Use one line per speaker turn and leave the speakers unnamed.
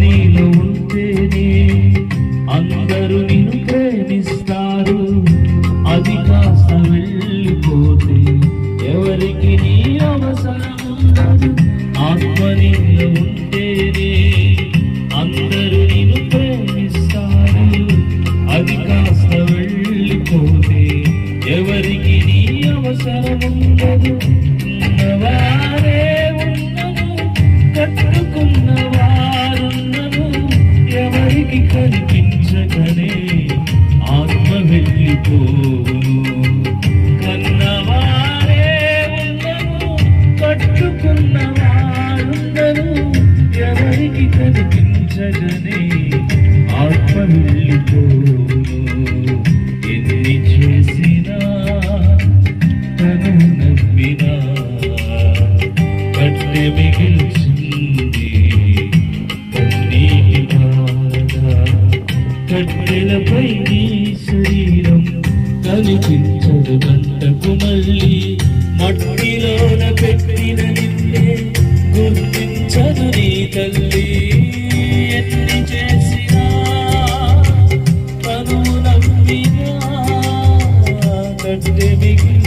నీలో ఉంటేనే అందరూ నిన్ను ప్రేమిస్తారు. అది కాస్త వెళ్ళిపోతే ఎవరికి నీ అవసరం ఉండదు. ఆత్మ నీలో ఉంటేనే అందరూ నిన్ను ప్రేమిస్తారు. అది కాస్త వెళ్ళిపోతే ఎవరికి నీ అవసరం ఉండదు. ఉన్నవారే ఉన్నను, కట్టుకున్న వారున్నను, ఎవరికి కనిపించకనే ఆత్మ వెళ్ళిపోవును. కన్నవారే ఉన్నను, కట్టుకున్న వారున్నను, ఎవరికి కనిపించకనే ఆత్మ వెళ్ళిపోవును. ఎన్ని చేసినా తను నమ్మినా కట్టె మిగిల్చింది కన్నీటి బాధ. కట్టెలపై నీ శరీరం కనిపించదు గంటకు మళ్ళీ. మట్టిలోన పెట్టిన నిన్నే గుర్తించదు నీ తల్లి. ఎన్ని చేసినా తను నమ్మినా కట్టె మిగిలి